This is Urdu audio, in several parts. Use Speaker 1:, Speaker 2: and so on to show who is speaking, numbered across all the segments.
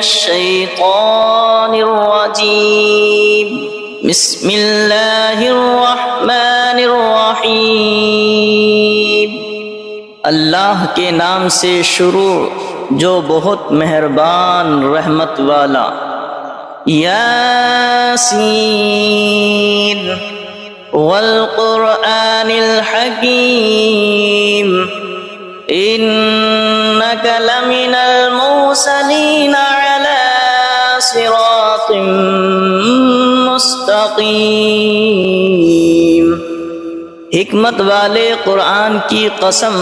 Speaker 1: الشیطان الرجیم بسم اللہ الرحمن الرحیم اللہ کے نام سے شروع جو بہت مہربان رحمت والا۔ یاسین والقرآن الحکیم انک لمن المرسلین علی صراط مستقیم۔ حکمت والے قرآن کی قسم،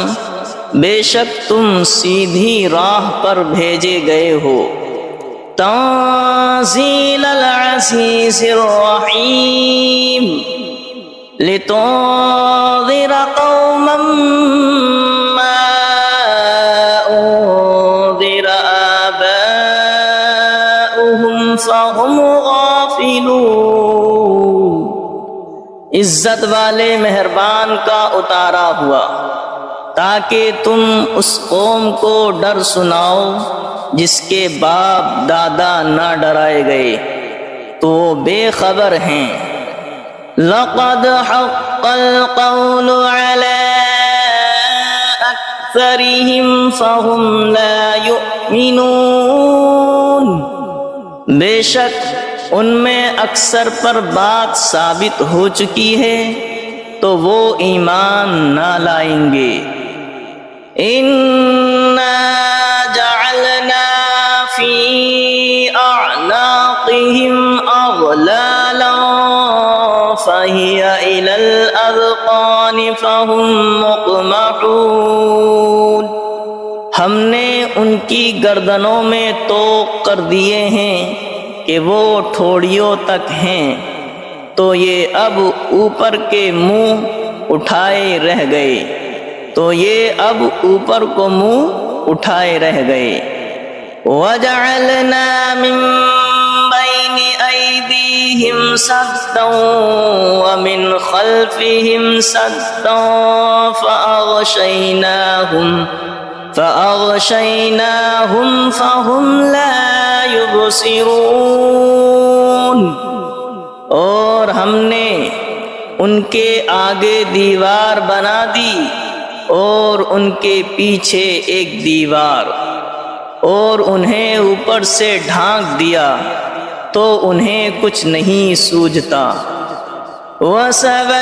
Speaker 1: بے شک تم سیدھی راہ پر بھیجے گئے ہو۔ تنزیل العزیز الرحیم لتنذر قوما ما انذر آباؤهم فهم غافلون۔ عزت والے مہربان کا اتارا ہوا تاکہ تم اس قوم کو ڈر سناؤ جس کے باپ دادا نہ ڈرائے گئے تو وہ بے خبر ہیں۔ لقد حق القول على اکثرهم فهم لا يؤمنون۔ بے شک ان میں اکثر پر بات ثابت ہو چکی ہے تو وہ ایمان نہ لائیں گے۔ اِنَّا جَعَلْنَا فِي أَعْنَاقِهِمْ أَغْلَالًا فَهِيَ إِلَى الْأَذْقَانِ فَهُمْ مُقْمَحُونَ۔ ہم نے ان کی گردنوں میں طوق کر دیے ہیں کہ وہ ٹھوڑیوں تک ہیں، تو یہ اب اوپر کے منہ اٹھائے رہ گئے، تو یہ اب اوپر کو منہ اٹھائے رہ گئے۔ وَجَعَلْنَا مِن بَيْنِ أَيْدِيهِمْ سَدًّا وَمِنْ خَلْفِهِمْ سَدًّا فَأَغْشَيْنَاهُمْ فَهُمْ لَا يُبْصِرُونَ۔ اور ہم نے ان کے آگے دیوار بنا دی اور ان کے پیچھے ایک دیوار، اور انہیں اوپر سے ڈھانک دیا تو انہیں کچھ نہیں سوجھتا۔ وَسَوَاءٌ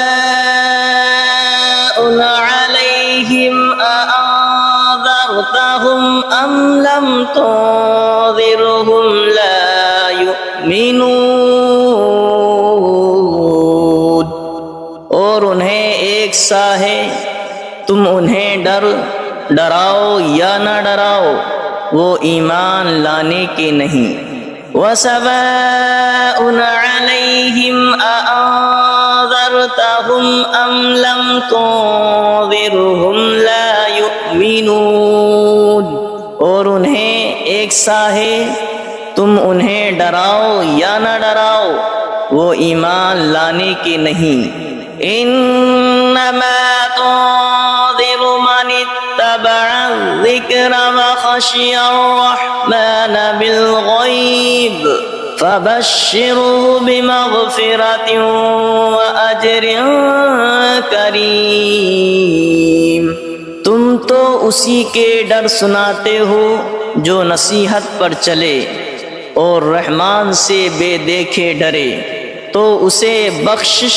Speaker 1: عَلَيْهِمْ أَأَنذَرْتَهُمْ أَمْ لَمْ تُنذِرْهُمْ لَا يُؤْمِنُونَ۔ اور انہیں ایک سا ہے، تم انہیں ڈراؤ یا نہ ڈراؤ، وہ ایمان لانے کے نہیں۔ وَسَوَاءٌ عَلَيْهِمْ أَأَنذَرْتَهُمْ أَمْ لَمْ تُنذِرْهُمْ لَا يُؤْمِنُونَ۔ اور انہیں ایک سا ہے، تم انہیں ڈراؤ یا نہ ڈراؤ، وہ ایمان لانے کے نہیں۔ انما تنذر من اتبع الذکر وخشی الرحمن بالغیب فبشره بمغفرة وأجر کریم۔ تم تو اسی کے ڈر سناتے ہو جو نصیحت پر چلے اور رحمان سے بے دیکھے ڈرے، تو اسے بخشش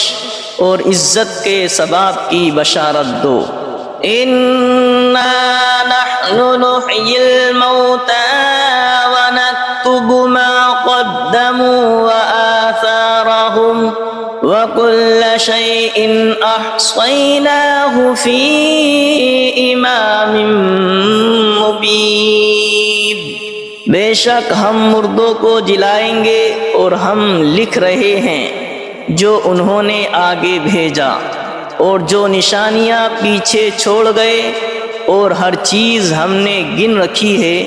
Speaker 1: اور عزت کے ثواب کی بشارت دو۔ اِنَّا نَحْنُ نُحْيِي الْمَوْتَى وَنَكْتُبُ مَا قَدَّمُوا وَآثَارَهُمْ وَكُلَّ شَيْءٍ أَحْصَيْنَاهُ فِي إِمَامٍ مُبِينٍ۔ بے شک ہم مردوں کو جلائیں گے اور ہم لکھ رہے ہیں جو انہوں نے آگے بھیجا اور جو نشانیاں پیچھے چھوڑ گئے، اور ہر چیز ہم نے گن رکھی ہے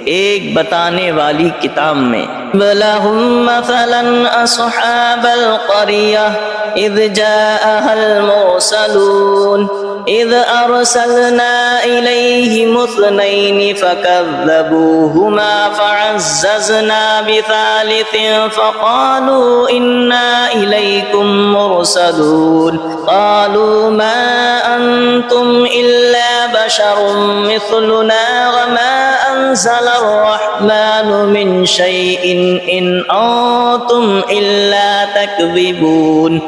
Speaker 1: ایک بتانے والی کتاب میں۔ وَلَهُمْ مَثَلًا أَصْحَابَ الْقَرْيَةِ إِذْ جَاءَهَا الْمُرْسَلُونَ إذ أرسلنا إليهم اثنين فكذبوهما فعززنا بثالث فقالوا إنا إليكم مرسلون قالوا ما أنتم إلا بشر مثلنا وما أنزل الرحمن من شيء إن أنتم إلا تكذبون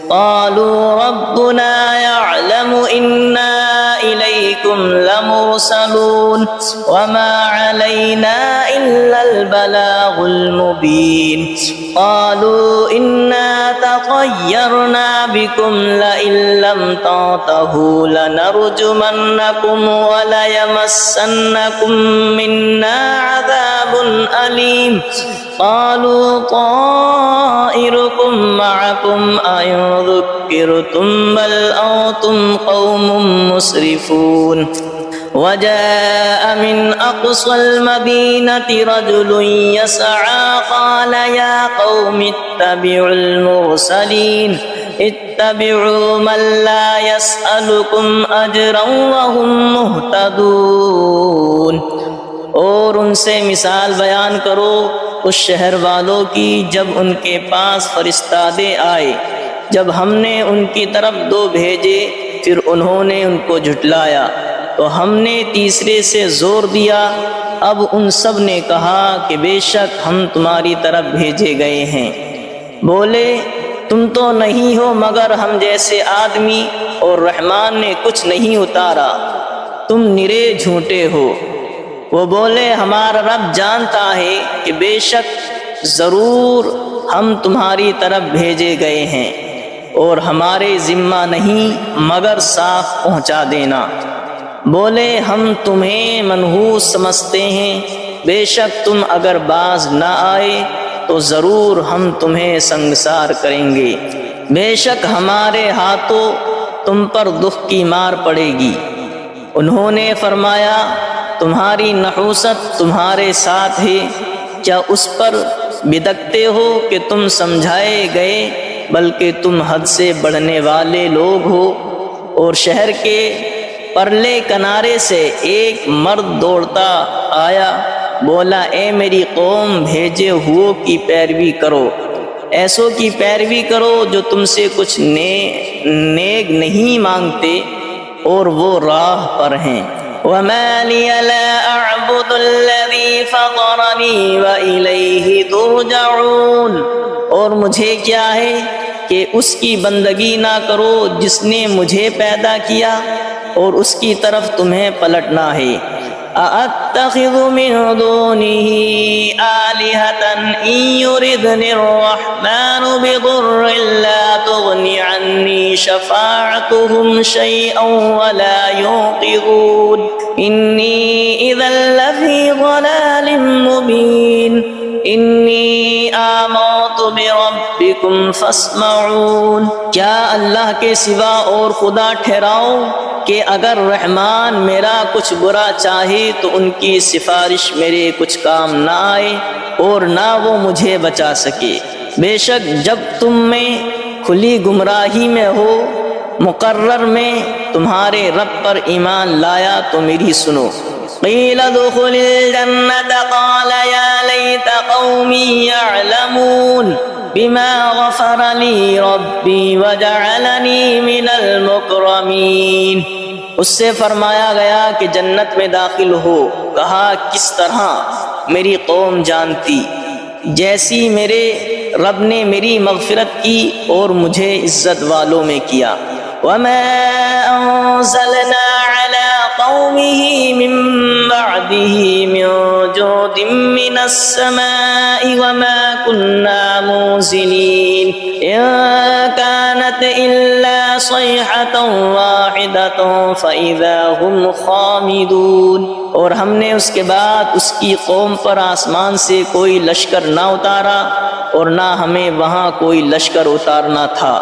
Speaker 1: قالوا ربنا يعلم إنا إليكم لمرسلون وما علينا إلا البلاغ المبين قالوا إنا تطيرنا بكم لئن لم تنتهوا لنرجمنكم وليمسنكم منا عذاب أليم قالوا طائركم معكم أئن ذكرتم بل أنتم قوم مسرفون وجاء من أقصى المدينة رجل يسعى قال يا قوم اتبعوا المرسلين اتبعوا من لا يسألكم أجرا وهم مهتدون اور ان سے مثال بیان کرو اس شہر والوں کی جب ان کے پاس فرستادے آئے، جب ہم نے ان کی طرف دو بھیجے پھر انہوں نے ان کو جھٹلایا تو ہم نے تیسرے سے زور دیا۔ اب ان سب نے کہا کہ بے شک ہم تمہاری طرف بھیجے گئے ہیں۔ بولے تم تو نہیں ہو مگر ہم جیسے آدمی اور رحمان نے کچھ نہیں اتارا، تم نرے جھوٹے ہو۔ وہ بولے ہمارا رب جانتا ہے کہ بے شک ضرور ہم تمہاری طرف بھیجے گئے ہیں اور ہمارے ذمہ نہیں مگر صاف پہنچا دینا۔ بولے ہم تمہیں منحوس سمجھتے ہیں، بے شک تم اگر باز نہ آئے تو ضرور ہم تمہیں سنگسار کریں گے، بے شک ہمارے ہاتھوں تم پر دکھ کی مار پڑے گی۔ انہوں نے فرمایا تمہاری نحوست تمہارے ساتھ ہے، کیا اس پر بدکتے ہو کہ تم سمجھائے گئے، بلکہ تم حد سے بڑھنے والے لوگ ہو۔ اور شہر کے پرلے کنارے سے ایک مرد دوڑتا آیا، بولا اے میری قوم بھیجے ہوئوں کی پیروی کرو، ایسوں کی پیروی کرو جو تم سے کچھ نیک نہیں مانگتے اور وہ راہ پر ہیں۔ وَمَا لِيَ لَا أَعْبُدُ الَّذِي فَطَرَنِي وَإِلَيْهِ تُرْجَعُونَ، اور مجھے کیا ہے کہ اس کی بندگی نہ کرو جس نے مجھے پیدا کیا اور اس کی طرف تمہیں پلٹنا ہے۔ أَأَتَّخِذُ مِن دُونِهِ آلِهَةً إِن يُرِدْنِ الرَّحْمَنُ بِضُرٍّ لَّا تُغْنِ عَنِّي شَفَاعَتُهُمْ شَيْئًا وَلَا يُنقِذُونِ إِنِّي إِذًا لَّفِي ضَلَالٍ مُّبِينٍ إِنِّي آمَنتُ بِرَبِّكُمْ فَاسْمَعُونِ، کیا اللہ کے سوا اور خدا ٹھہراؤ کہ اگر رحمان میرا کچھ برا چاہے تو ان کی سفارش میرے کچھ کام نہ آئے اور نہ وہ مجھے بچا سکے۔ بے شک جب تم میں کھلی گمراہی میں ہو، مقرر میں تمہارے رب پر ایمان لایا تو میری سنو۔ قیل ادخل الجنة قال یا لیت قومی یعلمون بما غفر لی ربی وجعلنی من المکرمین، اس سے فرمایا گیا کہ جنت میں داخل ہو، کہا کس طرح میری قوم جانتی، جیسی میرے رب نے میری مغفرت کی اور مجھے عزت والوں میں کیا۔ وما انزلنا على قومه من بعده من جود من السماء وما كنا منزلين إن كانت إلا صيحة واحدة فإذا هم خامدون، اور ہم نے اس کے بعد اس کی قوم پر آسمان سے کوئی لشکر نہ اتارا اور نہ ہمیں وہاں کوئی لشکر اتارنا تھا،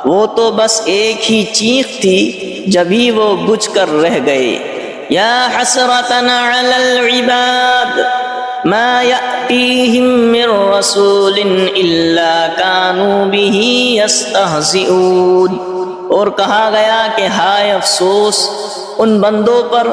Speaker 1: وہ تو بس ایک ہی چیخ تھی جبھی وہ بجھ کر رہ گئے۔ یا حسرتنا علی العباد ما یأتیہم من رسول الا کانوا به یستہزئون، اور کہا گیا کہ ہائے افسوس ان بندوں پر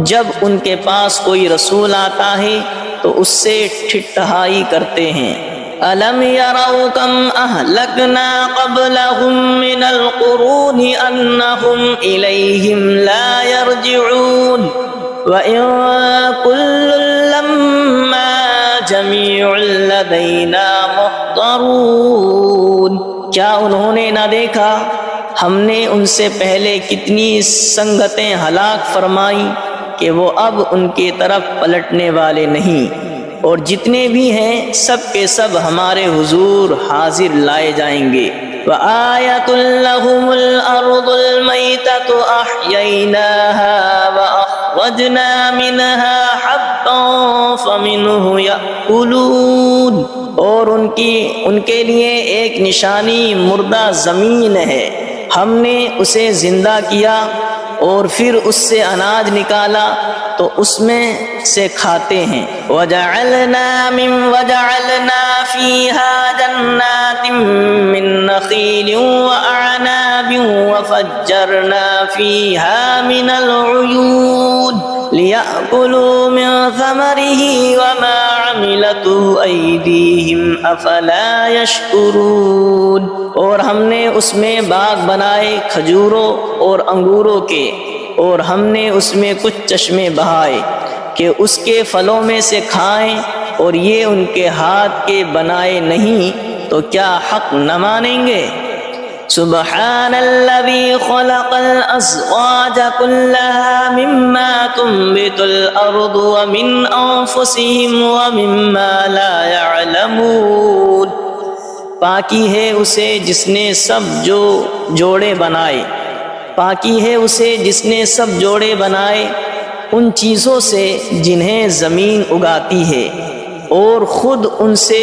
Speaker 1: جب ان کے پاس کوئی رسول آتا ہے تو اس سے ٹھٹھائی کرتے ہیں۔ أَلَمْ يَرَوْا كَمْ أَهْلَكْنَا قَبْلَهُمْ مِنَ الْقُرُونِ أَنَّهُمْ إِلَيْهِمْ لَا يَرْجِعُونَ وَإِن كُلٌّ لَّمَّا جَمِيعٌ لَّدَيْنَا مُحْضَرُونَ۔ کیا انہوں نے نہ دیکھا ہم نے ان سے پہلے کتنی سنگتیں ہلاک فرمائیں کہ وہ اب ان کی طرف پلٹنے والے نہیں، اور جتنے بھی ہیں سب کے سب ہمارے حضور حاضر لائے جائیں گے۔ وَآيَةٌ لَّهُمُ الْأَرْضُ الْمَيْتَةُ أَحْيَيْنَاهَا وَأَخْرَجْنَا مِنْهَا حَبًّا فَمِنْهُ يَأْكُلُونَ۔ اور ان کے لیے ایک نشانی مردہ زمین ہے، ہم نے اسے زندہ کیا اور پھر اس سے اناج نکالا تو اس میں سے کھاتے ہیں۔ وَجَعَلْنَا فِيهَا جَنَّاتٍ مِّن نَّخِيلٍ وَأَعْنَابٍ وَفَجَّرْنَا فِيهَا مِنَ الْعُيُونِ لِيَأْكُلُوا مِن ثَمَرِهِ وَمَا عَمِلَتْهُ أَيْدِيهِمْ أَفَلَا يَشْكُرُونَ۔ اور ہم نے اس میں باغ بنائے کھجوروں اور انگوروں کے، اور ہم نے اس میں کچھ چشمے بہائے کہ اس کے پھلوں میں سے کھائیں، اور یہ ان کے ہاتھ کے بنائے نہیں تو کیا حق نہ مانیں گے؟ سبحان الذي خلق الأزواج كلها مما تنبت الأرض ومن أنفسهم ومما لا يعلمون۔ پاکی ہے اسے جس نے سب جوڑے بنائے، پاکی ہے اسے جس نے سب جوڑے بنائے ان چیزوں سے جنہیں زمین اگاتی ہے، اور خود ان سے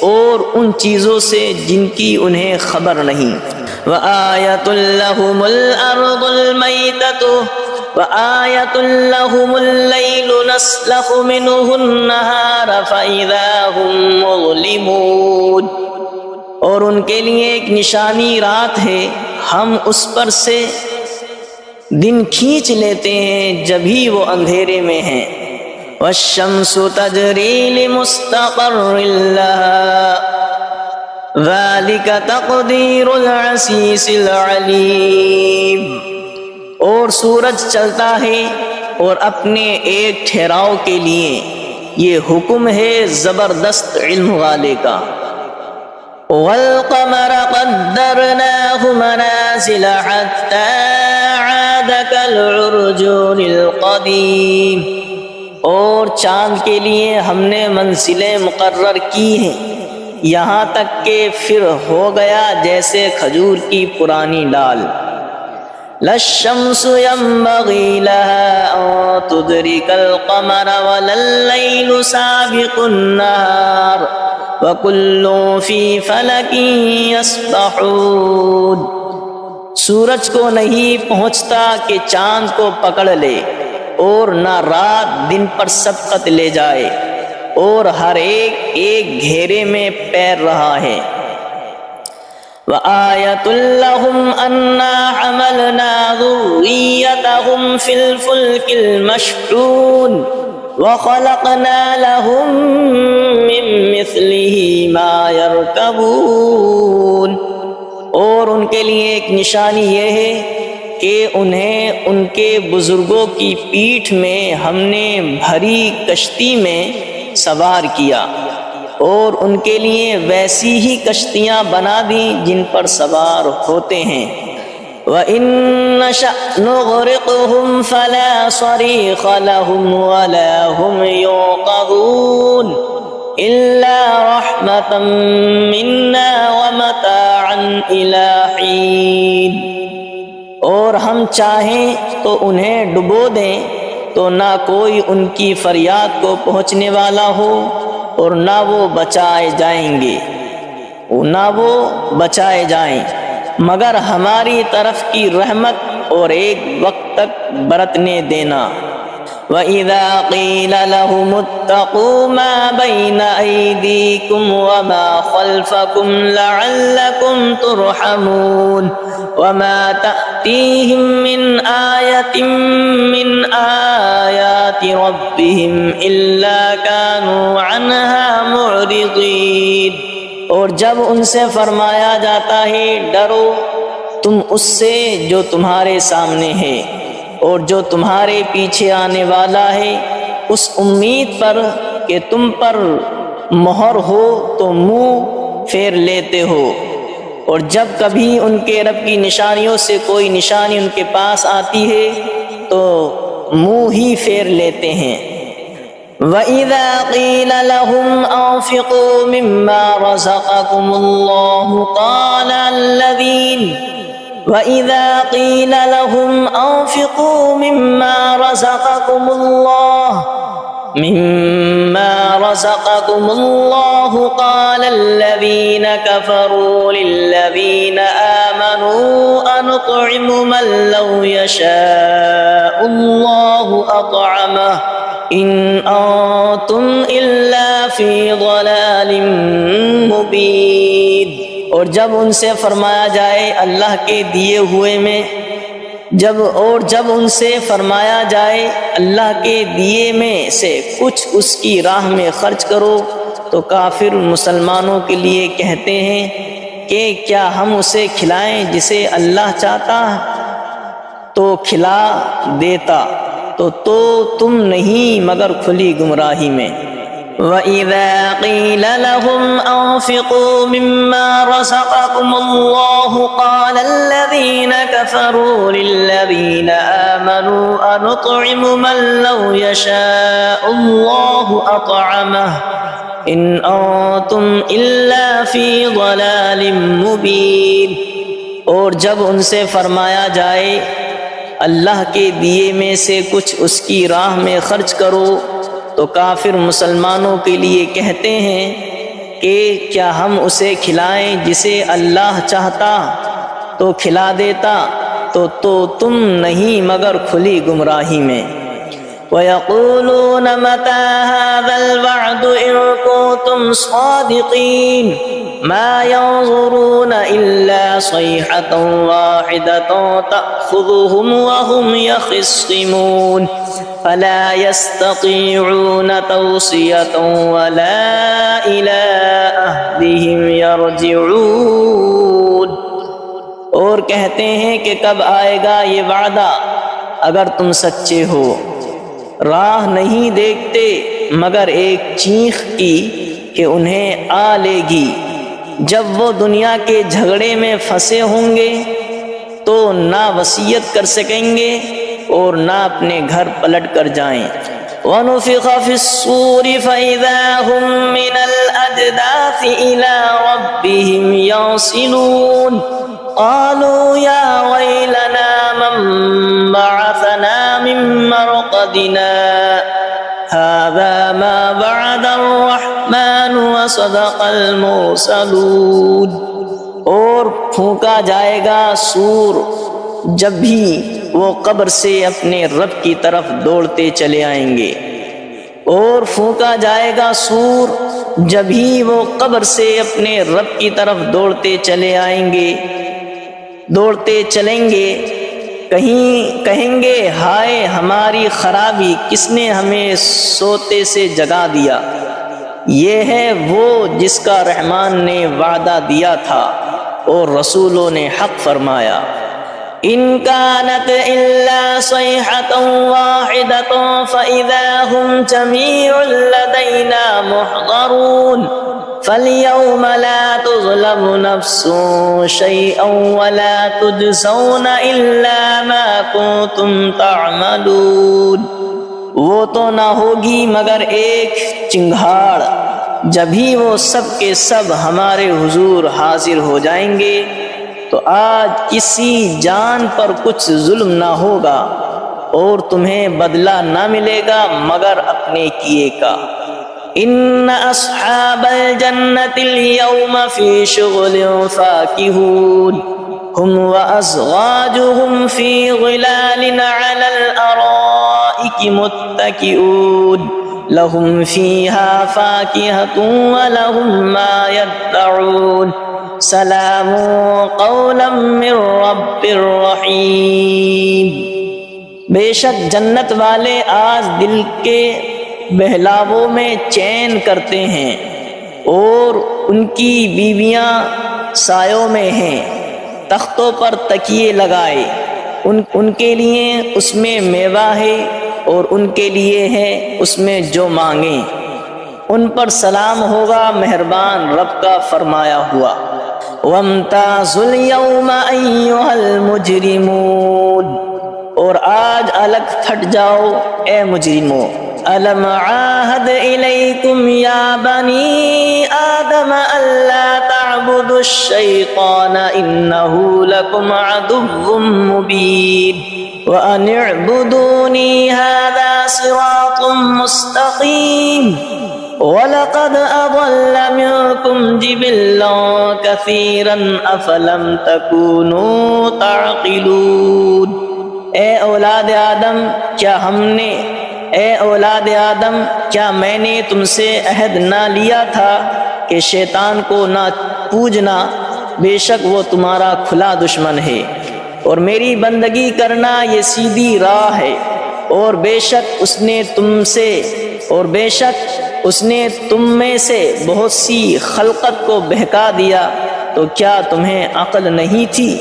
Speaker 1: اور ان چیزوں سے جن کی انہیں خبر نہیں۔ وَآيَةٌ لَّهُمُ الْأَرْضُ الْمَيْتَةُ وَآيَةٌ لَّهُمُ اللَّيْلُ نَسْلَخُ مِنْهُ النَّهَارَ فَإِذَا هُمْ مُظْلِمُونَ۔ اور ان کے لیے ایک نشانی رات ہے، ہم اس پر سے دن کھینچ لیتے ہیں جبھی وہ اندھیرے میں ہیں۔ وَالشَّمْسُ تَجْرِي لِمُسْتَقَرٍّ لَّهَا ذَلِكَ تَقْدِيرُ الْعَزِيزِ الْعَلِيمِ۔ اور سورج چلتا ہے اور اپنے ایک ٹھہراؤ کے لیے، یہ حکم ہے زبردست علم والے کا۔ وَالْقَمَرَ قَدَّرْنَاهُ مَنَازِلَ حَتَّى عَادَ كَالْعُرْجُونِ الْقَدِيمِ۔ اور چاند کے لیے ہم نے منزلیں مقرر کی ہیں یہاں تک کہ پھر ہو گیا جیسے کھجور کی پرانی ڈال۔ لَا الشَّمْسُ يَنبَغِي لَهَا أَن تُدْرِكَ الْقَمَرَ وَلَا اللَّيْلُ سَابِقُ النَّهَارِ وَكُلٌّ فِي فَلَكٍ يَسْبَحُونَ۔ سورج کو نہیں پہنچتا کہ چاند کو پکڑ لے، اور نہ رات دن پر سبقت لے جائے، اور ہر ایک گھیرے میں پیر رہا ہے۔ وَآيَةٌ لَّهُمْ أَنَّا حَمَلْنَا ذُرِّيَّتَهُمْ فِي الْفُلْكِ الْمَشْحُونِ وَخَلَقْنَا لَهُم مِّن مِّثْلِهِ مَا يَرْكَبُونَ۔ اور ان کے لیے ایک نشانی یہ ہے کہ انہیں ان کے بزرگوں کی پیٹھ میں ہم نے بھری کشتی میں سوار کیا، اور ان کے لیے ویسی ہی کشتیاں بنا دیں جن پر سوار ہوتے ہیں۔ وَإِن نَّشَأْ نُغْرِقْهُمْ فَلَا صَرِيخَ لَهُمْ وَلَا هُمْ يُنقَذُونَ إِلَّا رَحْمَةً مِّنَّا وَمَتَاعًا إِلَىٰ حِينٍ۔ اور ہم چاہیں تو انہیں ڈبو دیں تو نہ کوئی ان کی فریاد کو پہنچنے والا ہو، اور نہ وہ بچائے جائیں مگر ہماری طرف کی رحمت اور ایک وقت تک برتنے دینا۔ وَإِذَا قِيلَ لَهُمُ اتَّقُوا مَا بَيْنَ أَيْدِيكُمْ وَمَا خَلْفَكُمْ لَعَلَّكُمْ تُرْحَمُونَ وَمَا تَأْتِيهِمْ مِنْ آيَةٍ مِنْ آيَاتِ رَبِّهِمْ إِلَّا كَانُوا عَنْهَا مُعْرِضِينَ۔ اور جب ان سے فرمایا جاتا ہے ڈرو تم اس سے جو تمہارے سامنے ہے اور جو تمہارے پیچھے آنے والا ہے، اس امید پر کہ تم پر مہر ہو تو منہ پھیر لیتے ہو، اور جب کبھی ان کے رب کی نشانیوں سے کوئی نشانی ان کے پاس آتی ہے تو منہ ہی پھیر لیتے ہیں۔ وَإِذَا قِيلَ لَهُمْ أَنفِقُوا مِمَّا رَزَقَكُمُ اللَّهُ وَإِذَا قِيلَ لَهُمْ أَنفِقُوا مِمَّا رَزَقَكُمُ اللَّهُ قَالَ الَّذِينَ كَفَرُوا لِلَّذِينَ آمَنُوا أَنُطْعِمُ مَن لَّوْ يَشَاءُ اللَّهُ أَطْعَمَهُ إِنْ أَنتُمْ إِلَّا فِي ضَلَالٍ مُّبِينٍ۔ اور جب ان سے فرمایا جائے اللہ کے دیے ہوئے میں جب ان سے فرمایا جائے اللہ کے دیے میں سے کچھ اس کی راہ میں خرچ کرو تو کافر مسلمانوں کے لیے کہتے ہیں کہ کیا ہم اسے کھلائیں جسے اللہ چاہتا تو کھلا دیتا، تو تم نہیں مگر کھلی گمراہی میں۔ وَإِذَا قِيلَ لَهُمْ أَنفِقُوا مِمَّا رَزَقَكُمُ اللَّهُ قَالَ الَّذِينَ كَفَرُوا لِلَّذِينَ آمَنُوا أَنُطْعِمُ مَن لَّوْ يَشَاءُ اللَّهُ أَطْعَمَهُ إِنْ أَنتُمْ إِلَّا فِي ضَلَالٍ مُّبِينٍ۔ اور جب ان سے فرمایا جائے اللہ کے دیے میں سے کچھ اس کی راہ میں خرچ کرو تو کافر مسلمانوں کے لیے کہتے ہیں کہ کیا ہم اسے کھلائیں جسے اللہ چاہتا تو کھلا دیتا، تو تم نہیں مگر کھلی گمراہی میں۔ وَيَقُولُونَ مَتَىٰ هَٰذَا الْوَعْدُ إِن كُنتُمْ صَادِقِينَ مَا يَنظُرُونَ إِلَّا صَيْحَةً وَاحِدَةً تَأْخُذُهُمْ وَهُمْ يَخِصِّمُونَ فَلَا يَسْتَطِيعُونَ تَوْصِيَةً وَلَا إِلَىٰ أَهْلِهِمْ يَرْجِعُونَ۔ اور کہتے ہیں کہ کب آئے گا یہ وعدہ اگر تم سچے ہو، راہ نہیں دیکھتے مگر ایک چیخ کی کہ انہیں آ لے گی، جب وہ دنیا کے جھگڑے میں پھنسے ہوں گے تو نہ وصیت کر سکیں گے اور نہ اپنے گھر پلٹ کر جائیں۔ وَنُفِخَ فِي الصُّورِ فَإِذَا هُم مِّنَ الْأَجْدَاثِ إِلَىٰ رَبِّهِمْ يَنسِلُونَ قَالُوا يَا وَيْلَنَا مَن بَعَثَنَا مِن مَّرْقَدِنَا هَٰذَا مَا وَعَدَ الرَّحْمَٰنُ وَصَدَقَ الْمُرْسَلُونَ۔ اور پھونکا جائے گا سور جب بھی وہ قبر سے اپنے رب کی طرف دوڑتے چلے آئیں گے، اور پھونکا جائے گا سور جب ہی وہ قبر سے اپنے رب کی طرف دوڑتے چلیں گے، کہیں گے ہائے ہماری خرابی، کس نے ہمیں سوتے سے جگا دیا۔ یہ ہے وہ جس کا رحمان نے وعدہ دیا تھا اور رسولوں نے حق فرمایا۔ إِن كَانَتْ إِلَّا صَيْحَةً وَاحِدَةً فَإِذَا هُمْ جَمِيعٌ لَّدَيْنَا مُحْضَرُونَ فَالْيَوْمَ لَا تُظْلَمُ نَفْسٌ شَيْئًا وَلَا تُجْزَوْنَ إِلَّا مَا كُنتُمْ تَعْمَلُونَ۔ وہ تو نہ ہوگی مگر ایک چنگھاڑ، جبھی وہ سب کے سب ہمارے حضور حاضر ہو جائیں گے تو آج کسی جان پر کچھ ظلم نہ ہوگا اور تمہیں بدلہ نہ ملے گا مگر اپنے کیے کا۔ ان اصحاب الجنة اليوم في شغل فاكهون هم وازواجهم في ظلال على الارائك الارائك متكئون لهم فيها فاكهة ولهم ما يدعون سلام قولا من رب رحیم۔ بے شک جنت والے آج دل کے بہلاووں میں چین کرتے ہیں، اور ان کی بیویاں سایوں میں ہیں، تختوں پر تکیے لگائے، ان کے لیے اس میں میوہ ہے اور ان کے لیے ہے اس میں جو مانگیں، ان پر سلام ہوگا مہربان رب کا فرمایا ہوا۔ وَامْتَازُوا الْيَوْمَ أَيُّهَا الْمُجْرِمُونَ، اور آج الگ پھٹ جاؤ اے مجرموں۔ أَلَمْ عَاهَدْ إِلَيْكُمْ يَا بَنِي آدَمَ أَلَّا تَعْبُدُوا الشَّيْطَانَ إِنَّهُ لَكُمْ عَدُوٌّ مُّبِينٌ وَأَنِ اعْبُدُونِي هَذَا صِرَاطٌ مُّسْتَقِيمٌ وَلَقَدْ أَضَلَّ مِنكُمْ جِبِلًّا كَثِيرًا أَفَلَمْ تَكُونُوا تَعْقِلُونَ۔ اے اولاد آدم کیا میں نے تم سے عہد نہ لیا تھا کہ شیطان کو نہ پوجنا، بے شک وہ تمہارا کھلا دشمن ہے، اور میری بندگی کرنا یہ سیدھی راہ ہے، اور بے شک اس نے تم میں سے بہت سی خلقت کو بہکا دیا، تو کیا تمہیں عقل نہیں تھی؟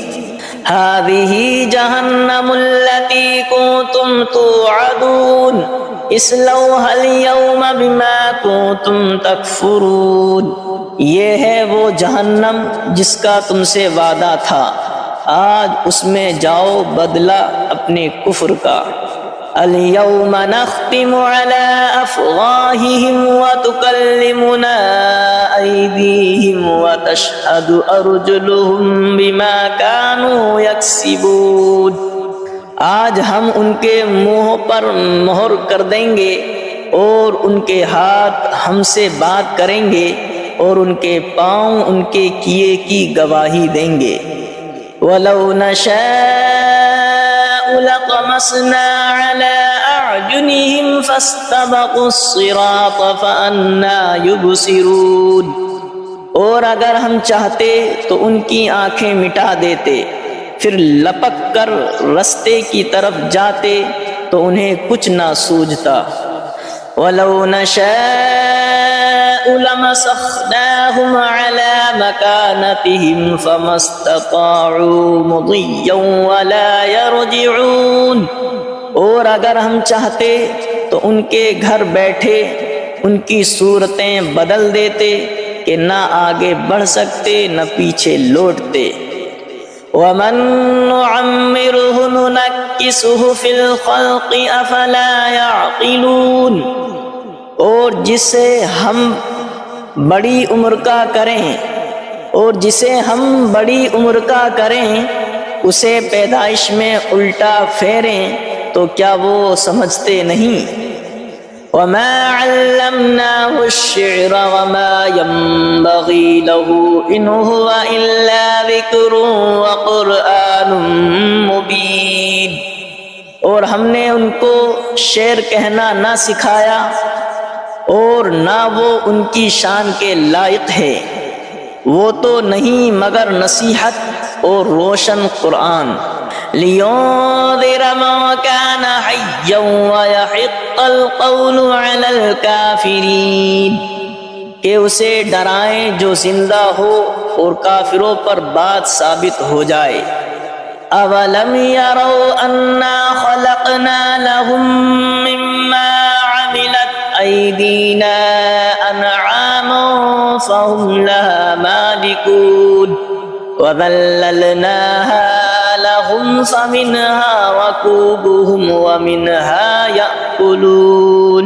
Speaker 1: هذه جہنم التي كنتم توعدون اصلوها اليوم بما كنتم تکفرون، یہ ہے وہ جہنم جس کا تم سے وعدہ تھا، آج اس میں جاؤ بدلہ اپنے کفر کا۔ اليوم نختم على أفواههم وتكلمنا أيديهم وتشهد أرجلهم بما كانوا يكسبون، آج ہم ان کے منہ پر مہر کر دیں گے، اور ان کے ہاتھ ہم سے بات کریں گے، اور ان کے پاؤں ان کے کیے کی گواہی دیں گے۔ وَلَوْ نَشَاءُ لَطَمَسْنَا عَلَىٰ أَعْيُنِهِمْ فَاسْتَبَقُوا الصِّرَاطَ فَأَنَّىٰ يُبْصِرُونَ، اور اگر ہم چاہتے تو ان کی آنکھیں مٹا دیتے، پھر لپک کر رستے کی طرف جاتے تو انہیں کچھ نہ سوجھتا۔ وَلَوْ نَشَاءُ لَمَسَخْنَاهُمْ عَلَىٰ مَكَانَتِهِمْ فَمَا اسْتَطَاعُوا مُضِيًّا وَلَا يَرْجِعُونَ، اور اگر ہم چاہتے تو ان کے گھر بیٹھے ان کی صورتیں بدل دیتے کہ نہ آگے بڑھ سکتے نہ پیچھے لوٹتے۔ وَمَن نُّعَمِّرْهُ نُنَكِّسْهُ فِي الْخَلْقِ أَفَلَا يَعْقِلُونَ، اور جسے ہم بڑی عمر کا کریں اسے پیدائش میں الٹا پھیریں تو کیا وہ سمجھتے نہیں؟ وَمَا عَلَّمْنَاهُ الشِّعْرَ وَمَا يَنبَغِي لَهُ إِنْ هُوَ إِلَّا ذِكْرٌ وَقُرْآنٌ مُبِينٌ، اور ہم نے ان کو شعر کہنا نہ سکھایا، اور نہ وہ ان کی شان کے لائق ہے، وہ تو نہیں مگر نصیحت اور روشن قرآن۔ لِيُنذِرَ مَن كَانَ حَيًّا وَيَحِقَّ الْقَوْلُ عَلَى الْكَافِرِينَ، کہ اسے ڈرائیں جو زندہ ہو اور کافروں پر بات ثابت ہو جائے۔ أَوَلَمْ يَرَوْا أَنَّا خَلَقْنَا لَهُم مِّمَّا عَمِلَتْ أَيْدِينَا أَنْعَامًا فَهُمْ لَهَا مَالِكُونَ وَذَلَّلْنَاهَا لَهُمْ فَمِنْهَا رَكُوبُهُمْ وَمِنْهَا يَأْكُلُونَ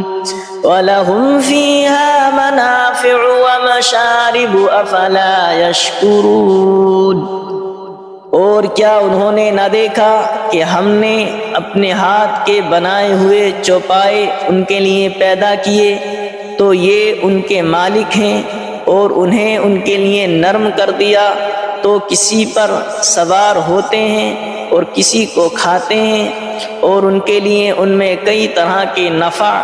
Speaker 1: وَلَهُمْ فِيهَا مَنَافِعُ وَمَشَارِبُ أَفَلَا يَشْكُرُونَ، اور کیا انہوں نے نہ دیکھا کہ ہم نے اپنے ہاتھ کے بنائے ہوئے چوپائے ان کے لیے پیدا کیے، تو یہ ان کے مالک ہیں، اور انہیں ان کے لیے نرم کر دیا تو کسی پر سوار ہوتے ہیں اور کسی کو کھاتے ہیں، اور ان کے لیے ان میں کئی طرح کے نفع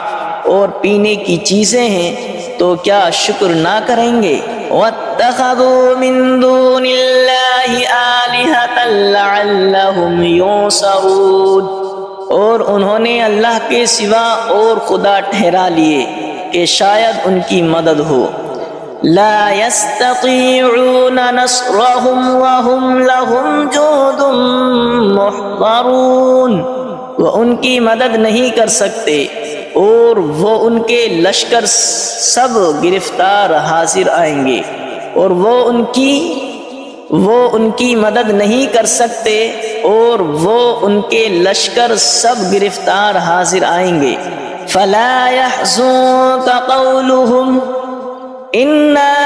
Speaker 1: اور پینے کی چیزیں ہیں، تو کیا شکر نہ کریں گے؟ وَاتَّخَذُوا مِن دُونِ اللَّهِ آلِهَةً لَعَلَّهُمْ يُنصَرُونَ، اور انہوں نے اللہ کے سوا اور خدا ٹھہرا لیے کہ شاید ان کی مدد ہو۔ لا يستطيعون نصرهم وهم لهم جند محضرون، وہ ان کی مدد نہیں کر سکتے اور وہ ان کے لشکر سب گرفتار حاضر آئیں گے، اور وہ ان کی مدد نہیں کر سکتے اور وہ ان کے لشکر سب گرفتار حاضر آئیں گے۔ فلا يحزنك قولهم انا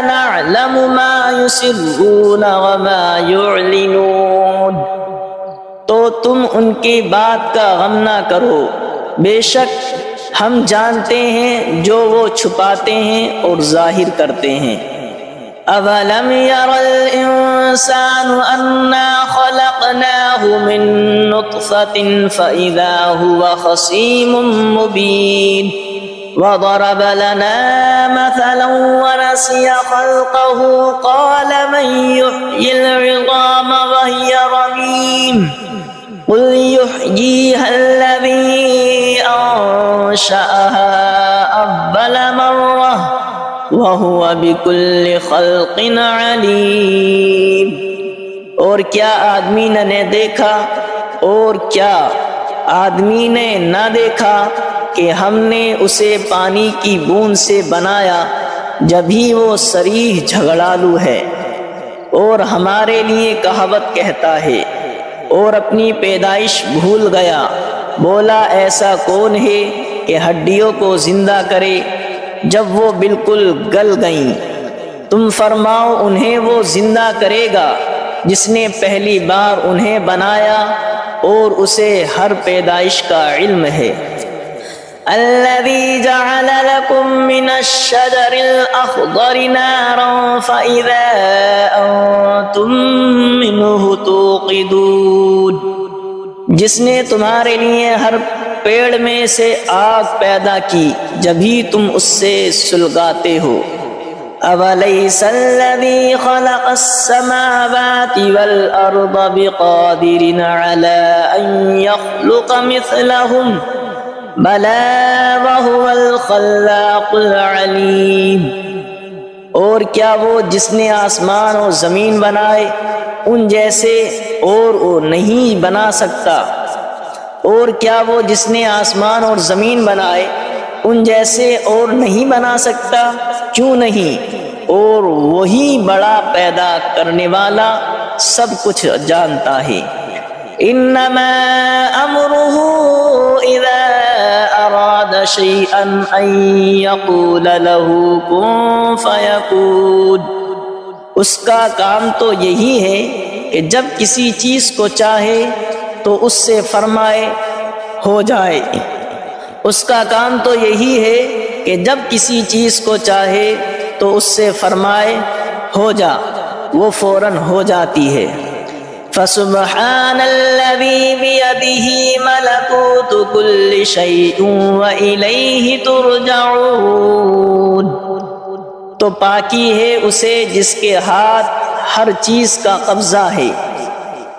Speaker 1: نعلم ما يسرون وما يعلنون، تو تم ان کی بات کا غم نہ کرو، بے شک ہم جانتے ہیں جو وہ چھپاتے ہیں اور ظاہر کرتے ہیں۔ اولم ير الانسان انا خلقناه من نطفة فاذا هو خصيم مبين، وضرب لنا مثلا ونسي خلقه قال من يحيي العظام وهي رميم قل يحييها الذي أنشأها أول مرة وهو بكل خلق عليم، اور کیا آدمی نے دیکھا اور کیا آدمی نے نہ دیکھا کہ ہم نے اسے پانی کی بوند سے بنایا جبھی وہ صریح جھگڑالو ہے، اور ہمارے لیے کہاوت کہتا ہے اور اپنی پیدائش بھول گیا، بولا ایسا کون ہے کہ ہڈیوں کو زندہ کرے جب وہ بالکل گل گئیں؟ تم فرماؤ انہیں وہ زندہ کرے گا جس نے پہلی بار انہیں بنایا اور اسے ہر پیدائش کا علم ہے۔ الذي جعل لكم من الشجر الأخضر نارا فإذا أنتم منه توقدون، جس نے تمہارے لیے ہر پیڑ میں سے آگ پیدا کی جبھی تم اس سے سلگاتے ہو۔ أَوَلَيْسَ الَّذِي خَلَقَ السَّمَاوَاتِ وَالْأَرْضَ بِقَادِرٍ عَلَىٰ أَن يَخْلُقَ مِثْلَهُمْ بَلَىٰ وَهُوَ الْخَلَّاقُ الْعَلِيمُ، اور کیا وہ جس نے آسمان اور زمین بنائے ان جیسے اور وہ نہیں بنا سکتا؟ اور کیا وہ جس نے آسمان اور زمین بنائے ان جیسے اور نہیں بنا سکتا؟ کیوں نہیں، اور وہی بڑا پیدا کرنے والا سب کچھ جانتا ہے۔ انما امره اذا اراد شيئا ان يقول له كن فيكون، اس کا کام تو یہی ہے کہ جب کسی چیز کو چاہے تو اس سے فرمائے ہو جائے۔ اس کا کام تو یہی ہے کہ جب کسی چیز کو چاہے تو اس سے فرمائے ہو جا، وہ فوراً ہو جاتی ہے۔ فسبحان الذي بيده ملكوت كل شيء وإليه ترجعون، تو پاکی ہے اسے جس کے ہاتھ ہر چیز کا قبضہ ہے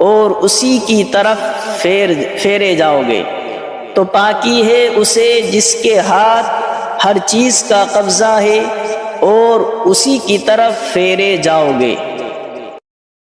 Speaker 1: اور اسی کی طرف پھیرے جاؤ گے۔ تو پاکی ہے اسے جس کے ہاتھ ہر چیز کا قبضہ ہے اور اسی کی طرف پھیرے جاؤ گے۔